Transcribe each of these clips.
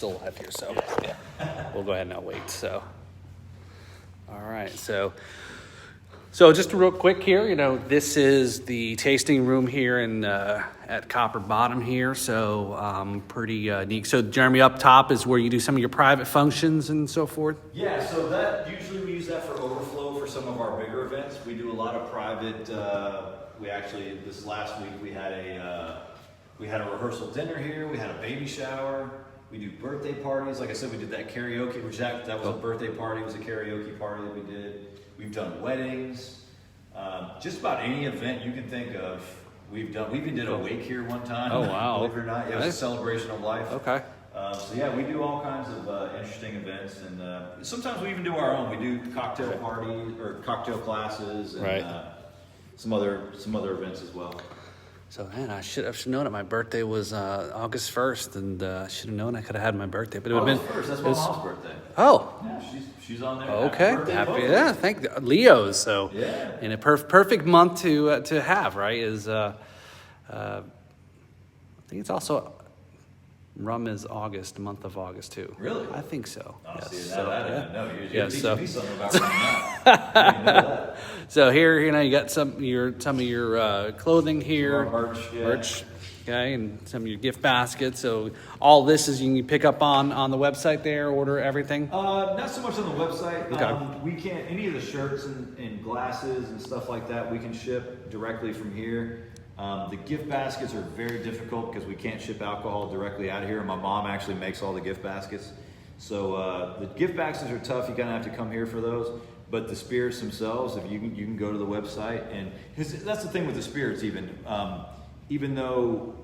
Still alive here, so yeah. We'll go ahead and I'll wait. So, all right. So just real quick here, this is the tasting room here in at Copper Bottom here. So pretty neat. So Jeremy, up top is where you do some of your private functions and so forth. Yeah. So that usually we use that for overflow for some of our bigger events. We do a lot of private. This last week we had a rehearsal dinner here. We had a baby shower. We do birthday parties. Like I said, we did that karaoke, which that was a birthday party. It was a karaoke party that we did. We've done weddings. Just about any event you can think of, we've done. We even did a wake here one time. Oh, wow. Believe it or not. Yeah, it was a celebration of life. Okay. So yeah, we do all kinds of interesting events, and sometimes we even do our own. We do cocktail parties or cocktail classes, and right. Some other events as well. So man, I should have known it. My birthday was August 1st, and I should have known I could have had my birthday. But it would have been first. That's my mom's birthday. Oh. Yeah, she's on there. Okay. Happy. Yeah. Thank Leo's. So yeah. In a perfect month to have, right? Is I think it's also rum is August, month of August too. Really? I think so. Oh, yes. see, So, I yeah. didn't know. Yeah, You're teaching me something about rum now. I didn't know that. So here, you got some of your clothing here, Some merch, okay, and some of your gift baskets. So all this is you can pick up on the website there, order everything. Not so much on the website. Okay. We can't any of the shirts and glasses and stuff like that. We can ship directly from here. The gift baskets are very difficult because we can't ship alcohol directly out of here. My mom actually makes all the gift baskets. So the gift baskets are tough. You kind of have to come here for those. But the spirits themselves, if you can go to the website, and that's the thing with the spirits. Even though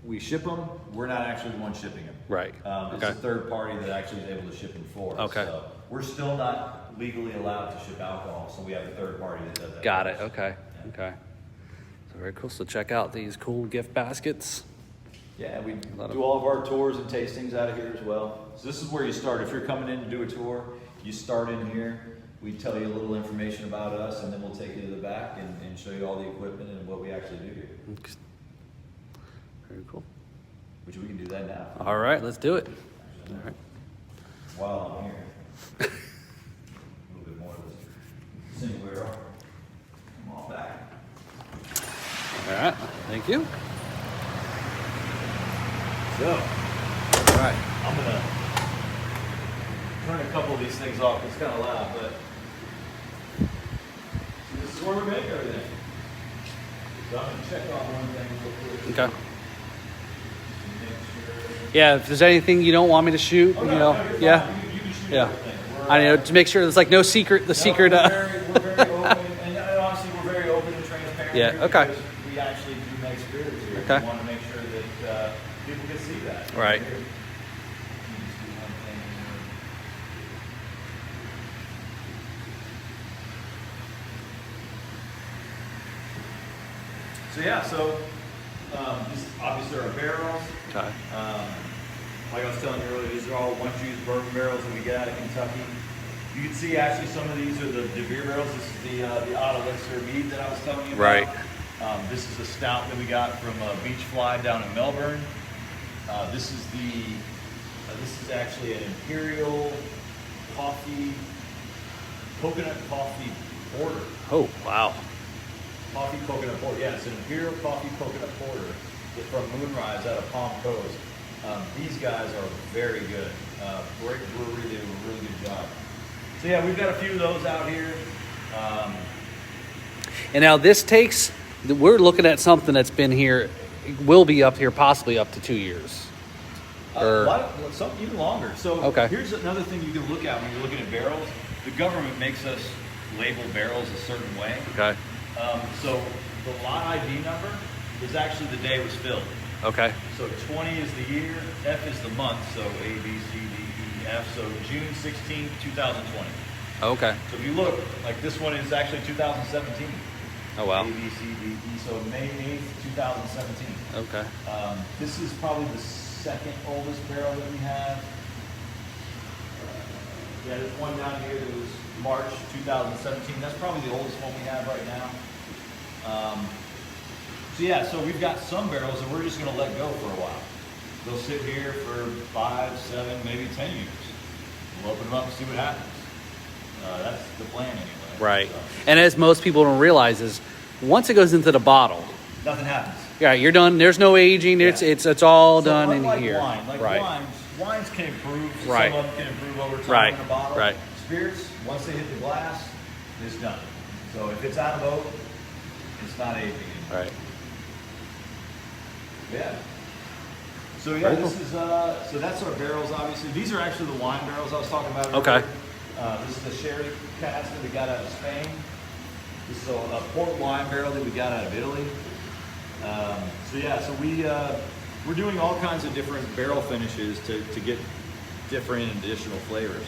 we ship them, we're not actually the one shipping them. Right. It's a third party that actually is able to ship them for us. Okay. So we're still not legally allowed to ship alcohol, so we have a third party that does that. Got it. Okay. Yeah. Okay. So very cool. So check out these cool gift baskets. Yeah, we do all of our tours and tastings out of here as well. So this is where you start. If you're coming in to do a tour, you start in here. We tell you a little information about us, and then we'll take you to the back and show you all the equipment and what we actually do here. Very cool. Which we can do that now. All right, let's do it. All right. While I'm here, a little bit more of this anywhere. Come on back. All right. Thank you. So, all right. I'm gonna turn a couple of these things off. It's kind of loud, but this is where we make everything. So I'm gonna check off one thing real quick. Okay. Yeah, if there's anything you don't want me to shoot, Oh, no, no, yeah, you can shoot yeah. everything. I know to make sure there's like no secret. The secret. We're very open, and honestly, we're very open and transparent. Yeah. Here Okay. because we actually do make spirits here. Okay. We want to make sure that people can see that. Right. Here. Let me just do one thing here. So yeah, these obviously are barrels. Okay. Like I was telling you earlier, these are all once-used bourbon barrels that we get out of Kentucky. You can see actually some of these are the beer barrels. This is the odd elixir mead that I was telling you about. Right. This is a stout that we got from Beach Fly down in Melbourne. This is actually an imperial coconut coffee porter. Oh wow. Coffee coconut porter. Yeah, it's an imperial coffee coconut porter from Moonrise out of Palm Coast. These guys are very good. Great brewery. They do a really good job. So yeah, we've got a few of those out here. And now we're looking at something that's been here, will be up here possibly up to 2 years. Some even longer. So okay. Here's another thing you can look at when you're looking at barrels. The government makes us label barrels a certain way. Okay. So the lot ID number is actually the day it was filled. Okay. So 20 is the year, F is the month, so A, B, C, D, E, F, so June 16th, 2020. Okay. So if you look, like this one is actually 2017. Oh wow. A, B, C, D, E, so May 8th, 2017. Okay. This is probably the second oldest barrel that we have. Yeah, there's one down here that was March 2017. That's probably the oldest one we have right now. So yeah, so we've got some barrels that we're just going to let go for a while. They'll sit here for 5, 7, maybe 10 years. We'll open them up and see what happens. That's the plan anyway. Right. So, And as most people don't realize is once it goes into the bottle, nothing happens. yeah, you're done. There's no aging. Yeah. It's all So done in unlike here. Wine, like right. wines can improve. Right. Some of them can improve over time Right. in a bottle. Right. Spirits, once they hit the glass, it's done. So if it's out of oak, it's not aging anymore. Right. Yeah. So yeah, this is so that's our barrels. Obviously, these are actually the wine barrels I was talking about earlier. Okay. This is the sherry cask that we got out of Spain. This is a port wine barrel that we got out of Italy. So yeah, so we're doing all kinds of different barrel finishes to get different and additional flavors.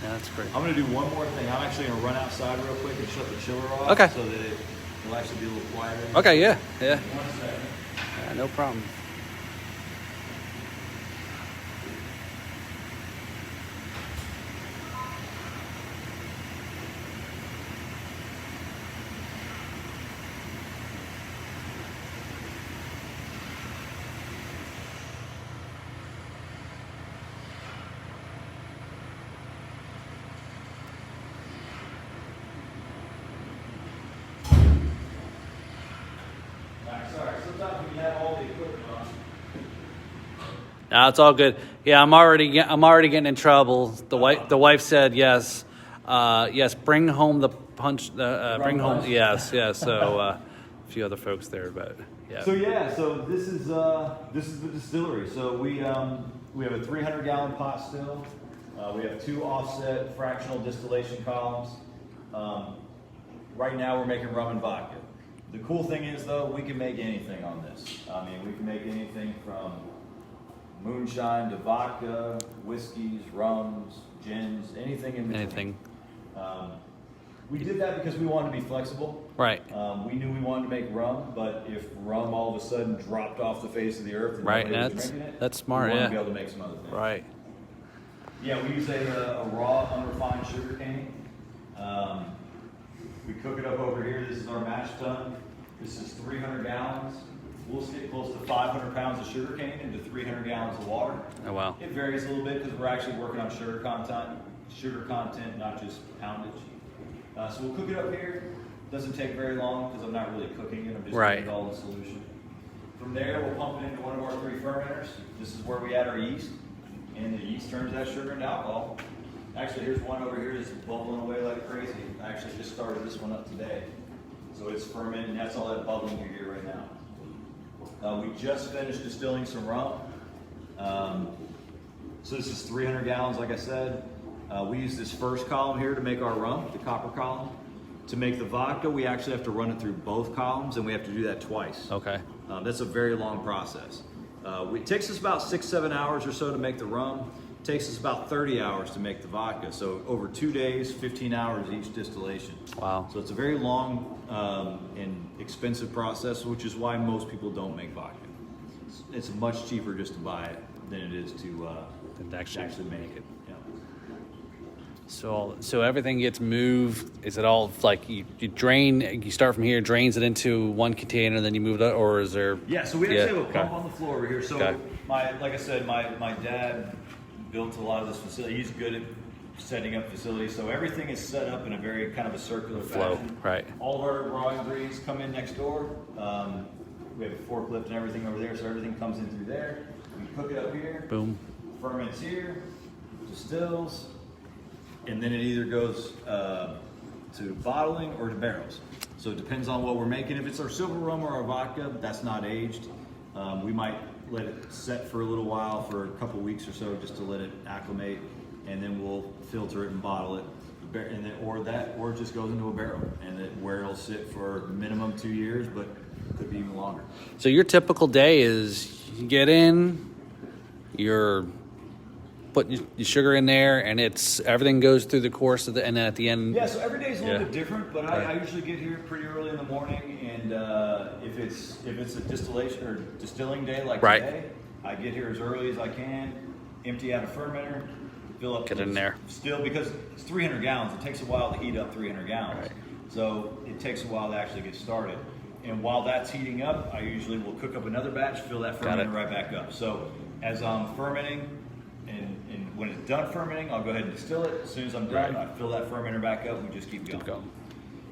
Yeah, that's great. I'm gonna do one more thing. I'm actually gonna run outside real quick and shut the chiller off. Okay. So that it'll actually be a little quieter. Okay. Yeah. Yeah. 1 second. Yeah, no problem. Sorry, sometimes when you have all the equipment on. No, it's all good. Yeah, I'm already getting in trouble. The wife said yes, yes. Bring home the punch. Bring home. punch? Yes, yes. So a few other folks there, but yeah. So yeah, so this is the distillery. So we have a 300-gallon pot still. We have 2 offset fractional distillation columns. Right now we're making rum and vodka. The cool thing is though, we can make anything on this. I mean, we can make anything from moonshine to vodka, whiskeys, rums, gins, anything in between. Anything. We did that because we wanted to be flexible. Right. We knew we wanted to make rum, but if rum all of a sudden dropped off the face of the earth and Right, nobody was that's- drinking it, that's smart, we wanted yeah. to be able to make some other things. Right. Yeah, we use a raw, unrefined sugar cane. We cook it up over here. This is our mash tun. This is 300 gallons. We'll get close to 500 pounds of sugar cane into 300 gallons of water. Oh wow. It varies a little bit because we're actually working on sugar content, not just poundage. So we'll cook it up here. Doesn't take very long because I'm not really cooking it. I'm just Right. putting it all in solution. From there, we'll pump it into one of our 3 fermenters. This is where we add our yeast, and the yeast turns that sugar into alcohol. Actually, here's one over here that's bubbling away like crazy. I actually just started this one up today. So it's fermenting, that's all that bubbling you hear right now. We just finished distilling some rum. So this is 300 gallons, like I said. We use this first column here to make our rum, the copper column. To make the vodka, we actually have to run it through both columns, and we have to do that twice. Okay. That's a very long process. It takes us about 6-7 hours or so to make the rum. It takes us about 30 hours to make the vodka. So over 2 days, 15 hours each distillation. Wow. So it's a very long and expensive process, which is why most people don't make vodka. It's much cheaper just to buy it than it is to actually make it. Yeah. So everything gets moved. Is it all like you drain? You start from here, drains it into one container, then you move it, or is there? Yeah, so we actually have a pump okay. on the floor over here. So Okay. like I said, my dad built a lot of this facility. He's good at setting up facilities. So everything is set up in a very kind of a circular Flow, fashion. right. All of our raw ingredients come in next door. We have a forklift and everything over there, so everything comes in through there. We cook it up here. Boom. Ferments here, distills, and then it either goes to bottling or to barrels. So it depends on what we're making. If it's our silver rum or our vodka, that's not aged. We might let it set for a little while, for a couple weeks or so, just to let it acclimate, and then we'll filter it and bottle it. And then, or it just goes into a barrel, and where it'll sit for minimum 2 years, but could be even longer. So your typical day is you get in, you're putting your sugar in there, and everything goes through the course of and then at the end. Yeah, so every day is a little Yeah. bit different, but I usually get here pretty early in the morning, and if it's a distillation or distilling day like Right. today, I get here as early as I can, empty out a fermenter, fill up. Get in there. Still, because it's 300 gallons, it takes a while to heat up 300 gallons. Right. So it takes a while to actually get started. And while that's heating up, I usually will cook up another batch, fill that fermenter right back up. So as I'm fermenting, and when it's done fermenting, I'll go ahead and distill it. As soon as I'm done, I fill that fermenter back up, we just keep going.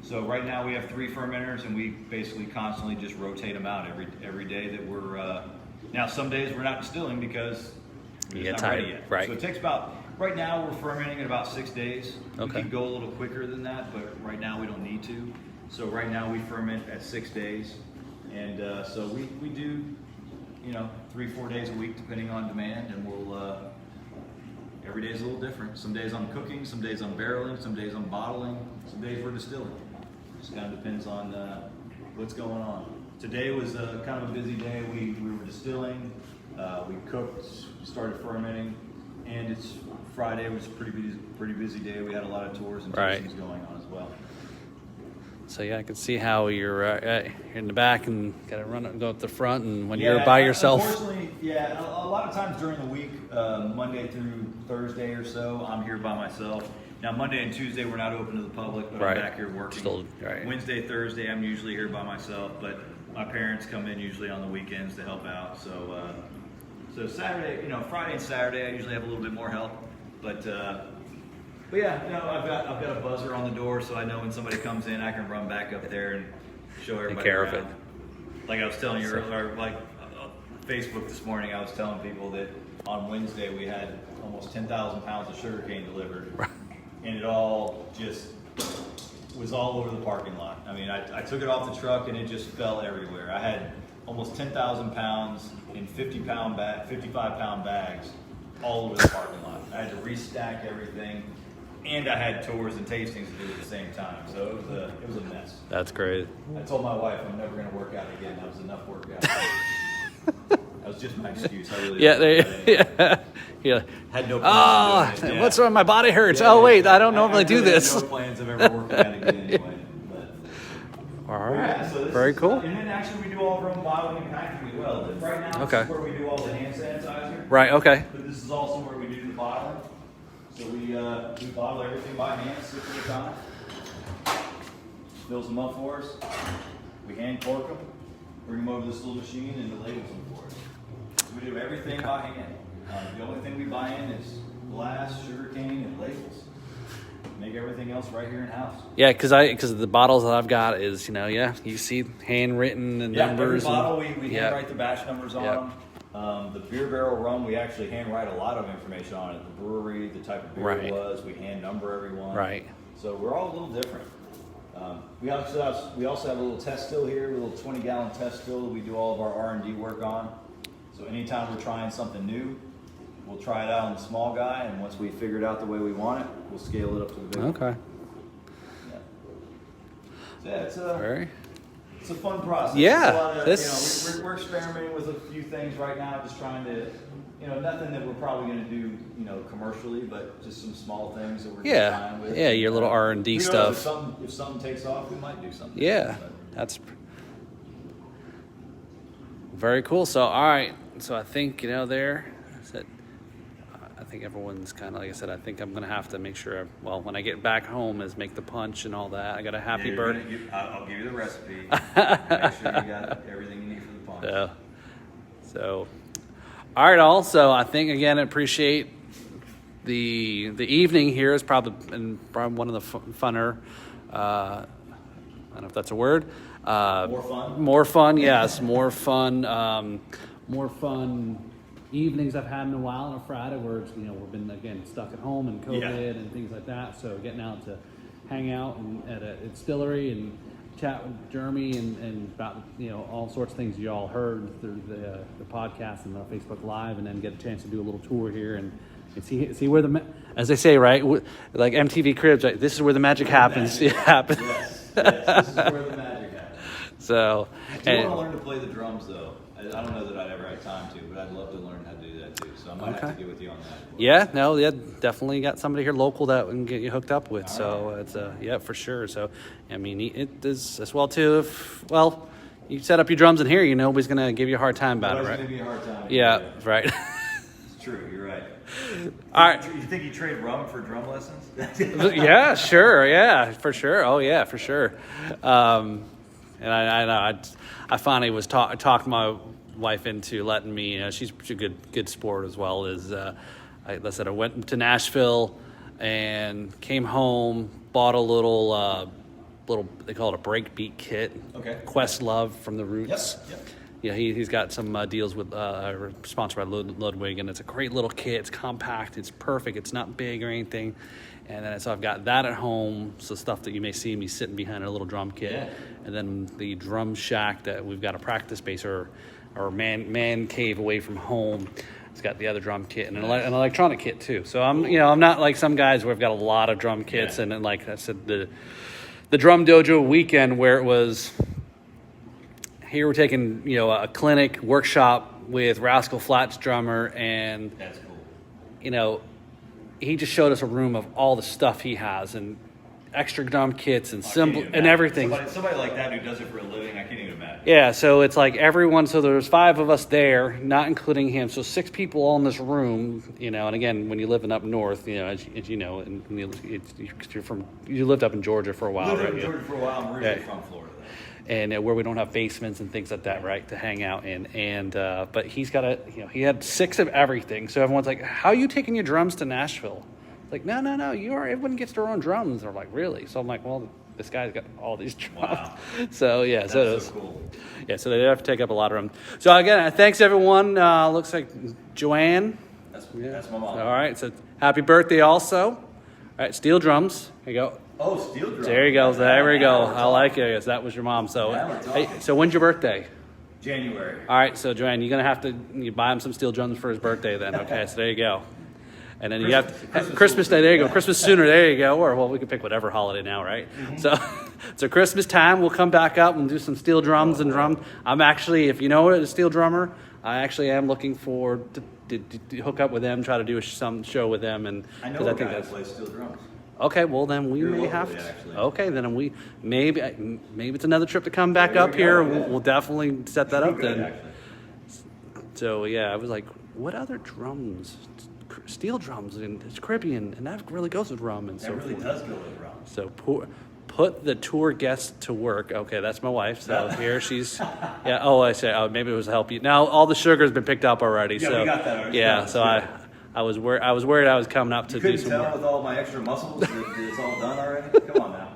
So right now we have 3 fermenters, and we basically constantly just rotate them out every day that we're, now some days we're not distilling because you it's not ready yet. Right. So it takes about, right now we're fermenting in about 6 days. We Okay. can go a little quicker than that, but right now we don't need to. So right now we ferment at 6 days. And so we do, 3-4 days a week depending on demand, and we'll, every day is a little different. Some days I'm cooking, some days I'm barreling, some days I'm bottling, some days we're distilling. Just kind of depends on what's going on. Today was kind of a busy day. We were distilling, we cooked, started fermenting, and it's Friday. It was a pretty busy day. We had a lot of tours and tastings going on as well. So yeah, I can see how you're in the back and gotta go up the front, and when you're by yourself. Unfortunately, a lot of times during the week, Monday through Thursday or so, I'm here by myself. Now Monday and Tuesday we're not open to the public, but I'm back here working. Still, Wednesday, Thursday, I'm usually here by myself, but my parents come in usually on the weekends to help out. So, so Saturday, Friday and Saturday, I usually have a little bit more help, but yeah, I've got a buzzer on the door, so I know when somebody comes in, I can run back up there and show everybody Take care around. of it. Like I was telling you earlier, like Facebook this morning, I was telling people that on Wednesday we had almost 10,000 pounds of sugarcane delivered, and it all just was all over the parking lot. I mean, I took it off the truck and it just fell everywhere. I had almost 10,000 pounds in 55-pound bags all over the parking lot. I had to restack everything. And I had tours and tastings to do at the same time, so it was a mess. That's great. I told my wife I'm never going to work out again. That was enough workout. That was just my excuse. I really yeah. Had no plans. What's wrong? My body hurts. Oh wait, I don't normally do this. Had no plans of ever working out again anyway. But, all right. So Very cool. And then actually we do all of our own bottling and packing as well. Right now, this is where we do all the hand sanitizer. Right. Okay. But this is also where we do the bottling. So we bottle everything by hand, 6 at a time. Fills them up for us. We hand cork them, bring them over this little machine, and it labels them for us. So we do everything by hand. The only thing we buy in is glass, sugarcane, and labels. Make everything else right here in house. Yeah, because the bottles that I've got is you see handwritten and numbers. Every bottle we handwrite the batch numbers on them. The beer barrel rum, we actually handwrite a lot of information on it. The brewery, the type of beer it was, we hand number everyone. Right. So we're all a little different. We also have a little test still here, a little 20-gallon test still that we do all of our R&D work on. So anytime we're trying something new, we'll try it out on the small guy, and once we figure it out the way we want it, we'll scale it up to the big one. Okay. Yeah. So it's a fun process. Yeah, It's a lot of, we're experimenting with a few things right now, just trying to, nothing that we're probably going to do, commercially, but just some small things that we're just trying with. Yeah, your little R&D stuff. If something takes off, we might do something. Yeah, that's very cool. So, all right. So I think, I think everyone's kind of, like I said, I think I'm going to have to make sure, when I get back home is make the punch and all that. I got a happy birthday. I'll give you the recipe. Make sure you got everything you need for the punch. Yeah. So, all right, all. So I think, again, I appreciate the evening here is probably one of the funner, I don't know if that's a word. More fun? More fun, yes. More fun evenings I've had in a while on a Friday where it's, we've been again stuck at home and COVID and things like that. So getting out to hang out at a distillery and chat with Jeremy and about all sorts of things you all heard through the podcast and the Facebook Live, and then get a chance to do a little tour here and see where as they say, right, like MTV Cribs, right, this is where the magic happens. Yes, this is where the magic happens. So I do want to learn to play the drums though. I don't know that I'd ever have time to, but I'd love to learn how to do that too. So I might have to get with you on that. Yeah, definitely got somebody here local that we can get you hooked up with. All so right. It's for sure. So I mean, it is as well too. If you set up your drums in here, nobody's gonna give you a hard time about it, right? Nobody's gonna give you a hard time. Yeah, right. It's true. You're right. All right. You think you trade rum for drum lessons? Yeah, sure. Yeah, for sure. Oh yeah, for sure. And I finally was talked my wife into letting me. You know, she's a good sport as well. Like I said, I went to Nashville and came home, bought a little they call it a breakbeat kit. Okay. Questlove from the Roots. Yep. Yeah, he's got some deals with sponsored by Ludwig, and it's a great little kit. It's compact. It's perfect. It's not big or anything. And then so I've got that at home. So stuff that you may see me sitting behind a little drum kit. Yeah. And then the drum shack that we've got a practice space or man cave away from home. It's got the other drum kit and an electronic kit too. So I'm not like some guys where I've got a lot of drum kits. And then, like I said, the drum dojo weekend where it was. Here we're taking, a clinic workshop with Rascal Flatts drummer, and That's cool. He just showed us a room of all the stuff he has and extra drum kits and cymbal and everything. Somebody like that who does it for a living, I can't even imagine. Yeah, so it's like everyone. So there's 5 of us there, not including him. So 6 people all in this room. And again, when you live up north, as you know, and you lived up in Georgia for a while, Lived right? up in Georgia for a while. I'm originally from Florida. And where we don't have basements and things like that, right, to hang out in. And but he's got he had 6 of everything. So everyone's like, "How are you taking your drums to Nashville?" It's like, no, everyone gets their own drums. They're like, "Really?" So I'm like, "Well, this guy's got all these drums." Wow. So yeah, That's so cool. Yeah, so they have to take up a lot of room. So again, thanks everyone. Looks like Joanne. That's my mom. All right, so happy birthday also. All right, steel drums. Here you go. Oh, steel drum. There you go. There we go. Now I like it. Yes, that was your mom. So, Now we're talking. hey, so when's your birthday? January. All right. So, Joanne, you're gonna have to buy him some steel drums for his birthday then. Okay. So there you go. And then you have Christmas Day. There you go. Christmas sooner. There you go. Or we can pick whatever holiday now, right? Mm-hmm. So Christmas time, we'll come back up and do some steel drums and drum. I'm actually, if you know a steel drummer, I actually am looking for to hook up with them, try to do some show with them, and I know a guy that plays steel drums. Okay, well then we may have to. Actually. Okay, then maybe it's another trip to come back up here. We'll definitely set that up then. Actually. So yeah, I was like, what other drums? Steel drums and it's Caribbean, and that really goes with rum and so forth. That really does go with rum. So put the tour guest to work. Okay, that's my wife. So here she's. Yeah. Oh, I say. Oh, maybe it was to help you. Now all the sugar's been picked up already. Yeah, so we got that already. yeah. So I was worried I was coming up to do some tell work. with all my extra muscles that it's all done already? Come on now.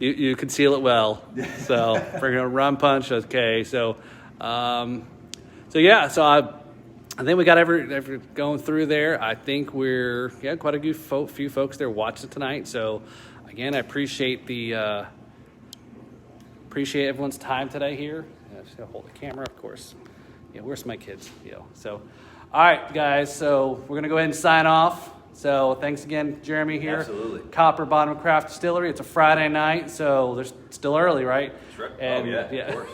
You conceal it well. So bring a rum punch. Okay. So yeah. So I think we got every going through there. I think we're quite a few folks there watching tonight. So again, I appreciate everyone's time today here. I just gotta hold the camera, of course. Yeah, where's my kids? So. All right, guys, so we're going to go ahead and sign off. So thanks again, Jeremy here. Absolutely. Copper Bottom Craft Distillery. It's a Friday night, so there's still early, right? Sure. And, of course.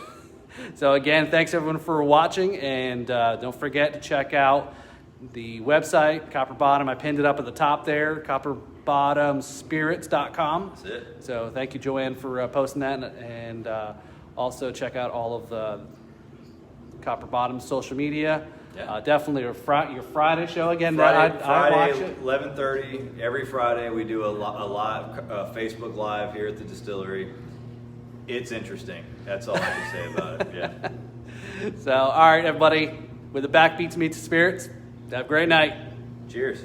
So again, thanks everyone for watching, and don't forget to check out the website, Copper Bottom. I pinned it up at the top there, copperbottomspirits.com. That's it. So thank you, Joanne, for posting that, and also check out all of the Copper Bottom social media. Yeah. Definitely your Friday show again. Friday, I watch it. 11:30 every Friday. We do a live Facebook Live here at the distillery. It's interesting. That's all I can say about it. Yeah. So, all right, everybody. With the backbeats meets the spirits. Have a great night. Cheers.